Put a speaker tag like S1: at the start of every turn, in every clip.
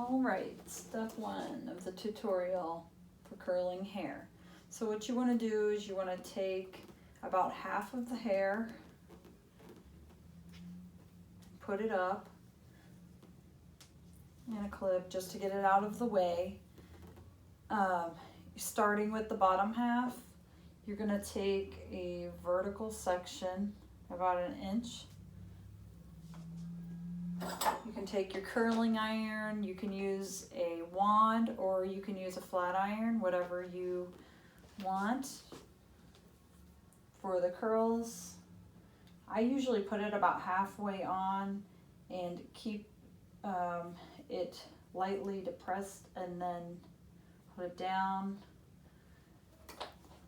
S1: All right, step one of the tutorial for curling hair. So what you want to do is you want to take about half of the hair, put it up in a clip just to get it out of the way. Starting with the bottom half, you're going to take a vertical section about 1 inch. You can take your curling iron, you can use a wand, or you can use a flat iron, whatever you want for the curls. I usually put it about halfway on and keep it lightly depressed and then put it down.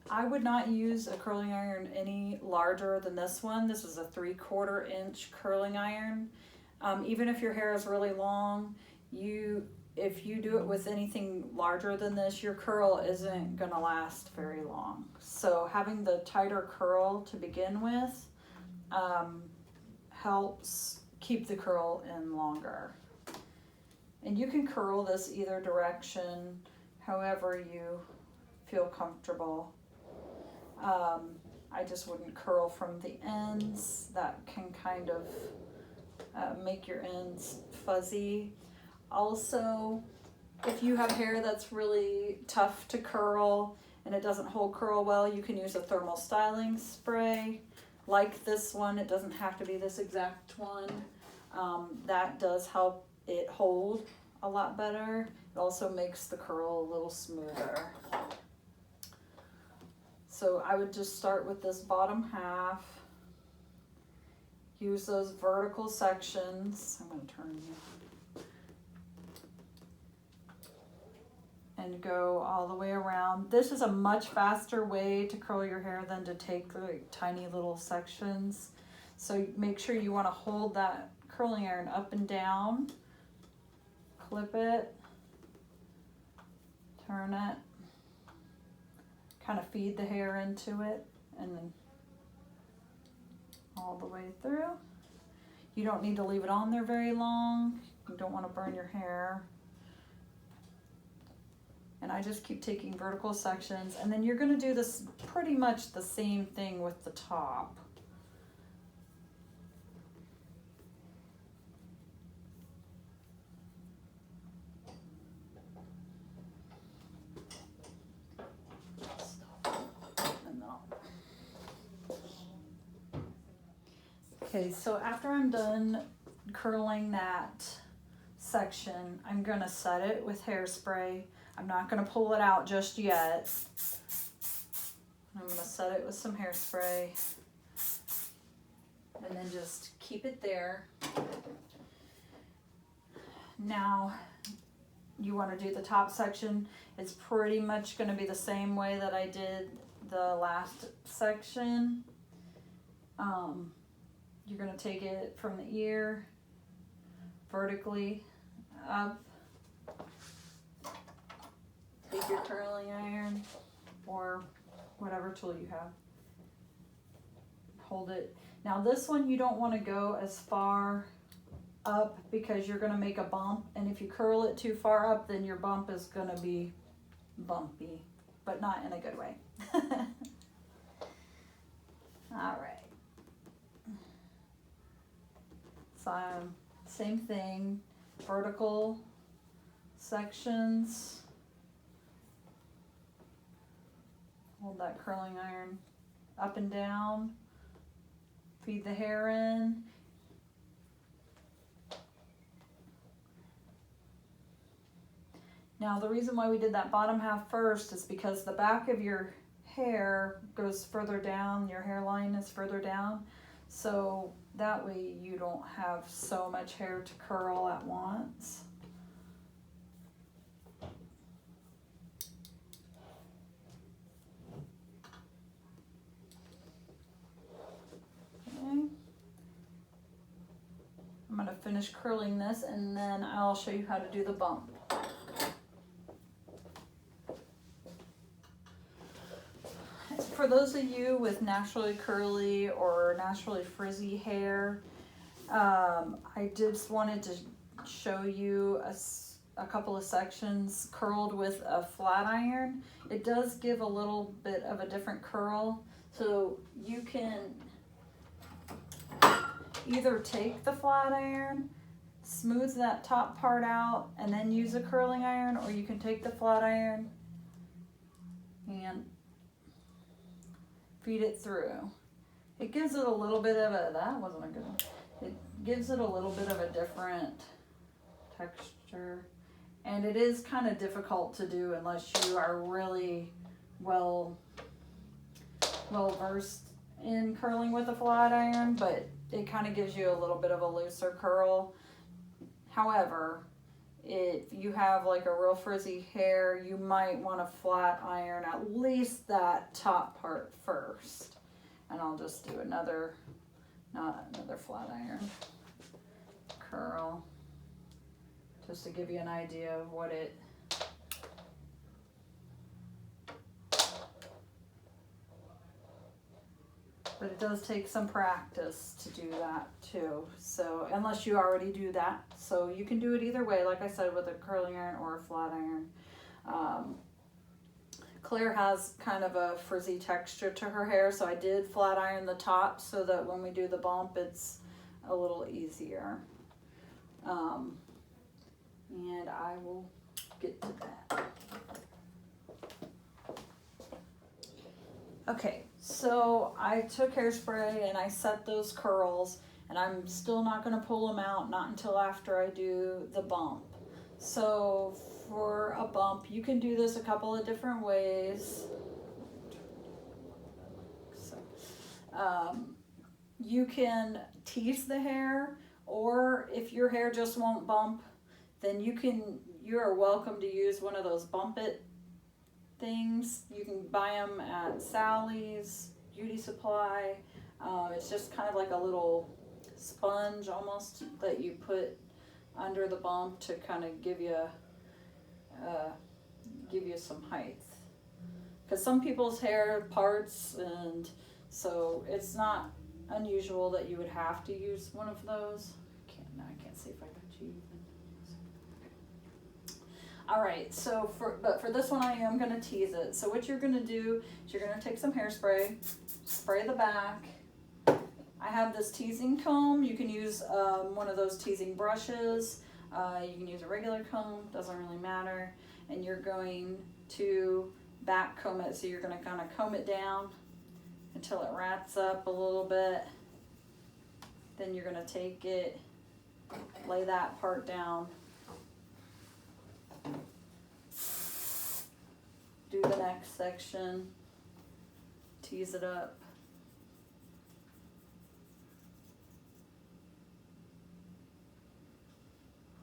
S1: I would not use a curling iron any larger than this one. This is a 3/4 inch curling iron. Even if your hair is really long, if you do it with anything larger than this, your curl isn't gonna last very long. So having the tighter curl to begin with helps keep the curl in longer. And you can curl this either direction, however you feel comfortable. I just wouldn't curl from the ends. That can kind of make your ends fuzzy. Also, if you have hair that's really tough to curl and it doesn't hold curl well, you can use a thermal styling spray like this one. It doesn't have to be this exact one. That does help it hold a lot better. It also makes the curl a little smoother. So I would just start with this bottom half. Use those vertical sections. I'm going to turn you. And go all the way around. This is a much faster way to curl your hair than to take like tiny little sections. So make sure you want to hold that curling iron up and down. Clip it. Turn it. Kind of feed the hair into it and then all the way through. You don't need to leave it on there very long. You don't want to burn your hair. And I just keep taking vertical sections, and then you're going to do this pretty much the same thing with the top. Okay, so after I'm done curling that section, I'm gonna set it with hairspray. I'm not gonna pull it out just yet. I'm gonna set it with some hairspray and then just keep it there. Now, you wanna do the top section. It's pretty much gonna be the same way that I did the last section. You're going to take it from the ear vertically up. Take your curling iron or whatever tool you have. Hold it. Now this one you don't want to go as far up because you're going to make a bump, and if you curl it too far up, then your bump is going to be bumpy, but not in a good way. All right. So same thing, vertical sections. Hold that curling iron up and down. Feed the hair in. Now the reason why we did that bottom half first is because the back of your hair goes further down, your hairline is further down. So that way you don't have so much hair to curl at once. Okay. I'm going to finish curling this and then I'll show you how to do the bump. For those of you with naturally curly or naturally frizzy hair, I just wanted to show you a couple of sections curled with a flat iron, it does give a little bit of a different curl. So you can either take the flat iron, smooth that top part out, and then use a curling iron, or you can take the flat iron and feed it through. It gives it a little bit of a, that wasn't a good one. It gives it a little bit of a different texture. And it is kind of difficult to do unless you are really well versed in curling with a flat iron, but it kind of gives you a little bit of a looser curl. However, if you have like a real frizzy hair, you might want to flat iron at least that top part first. And I'll just do another, not another flat iron curl, just to give you an idea of what it, but it does take some practice to do that too. So unless you already do that, so you can do it either way, like I said, with a curling iron or a flat iron. Claire has kind of a frizzy texture to her hair, so I did flat iron the top so that when we do the bump, it's a little easier. And I will get to that. Okay, so I took hairspray and I set those curls, and I'm still not going to pull them out, not until after I do the bump. So for a bump, you can do this a couple of different ways. So, you can tease the hair, or if your hair just won't bump, then you are welcome to use one of those bump it things. You can buy them at Sally's Beauty Supply. It's just kind of like a little sponge almost that you put under the bump to kind of give you some height. Because some people's hair parts, and so it's not unusual that you would have to use one of those. I can't see if I got you even. All right, so for this one I am going to tease it. So what you're going to do is you're going to take some hairspray, spray the back. I have this teasing comb. You can use one of those teasing brushes. You can use a regular comb, doesn't really matter. And you're going to back comb it. So you're going to kind of comb it down until it rats up a little bit. Then you're going to take it, lay that part down. Do the next section, tease it up.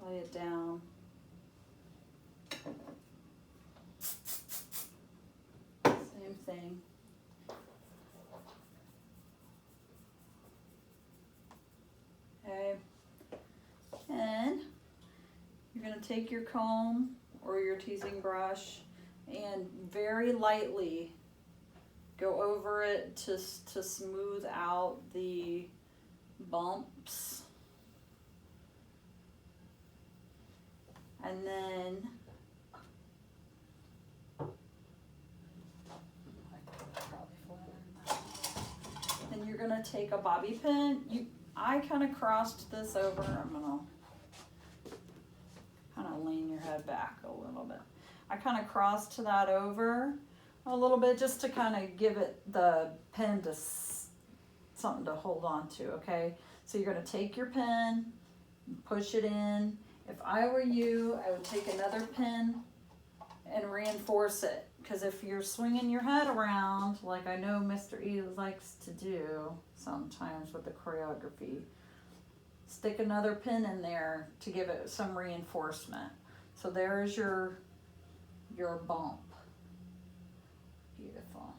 S1: Lay it down. Same thing. Okay. And you're going to take your comb or your teasing brush and very lightly go over it to smooth out the bumps. And then you're gonna take a bobby pin. I kind of crossed this over. I'm gonna kind of lean your head back a little bit. I kind of crossed that over a little bit just to kind of give it the pin to something to hold on to, okay? So you're going to take your pin, push it in. If I were you, I would take another pin and reinforce it, because if you're swinging your head around, like I know Mr. E likes to do sometimes with the choreography, stick another pin in there to give it some reinforcement. So there's your bump. Beautiful.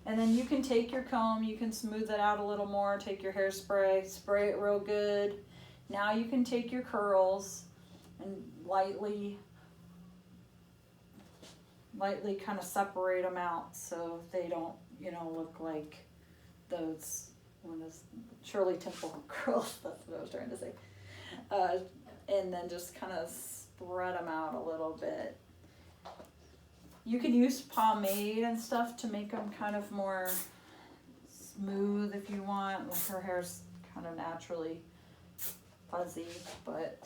S1: And then you can take your comb, you can smooth it out a little more, take your hairspray, spray it real good. Now you can take your curls and lightly kind of separate them out so they don't, look like those Shirley Temple curls. That's what I was trying to say. and then just kind of spread them out a little bit. You can use pomade and stuff to make them kind of more smooth if you want. Like her hair's kind of naturally fuzzy, but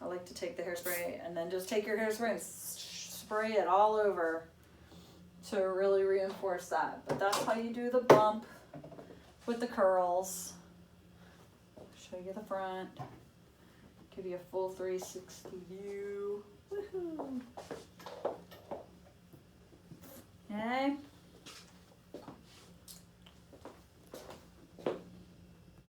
S1: I like to take the hairspray and then just take your hairspray and spray it all over to really reinforce that. But that's how you do the bump with the curls. Show you the front. Give you a full 360 view. Woohoo! Okay.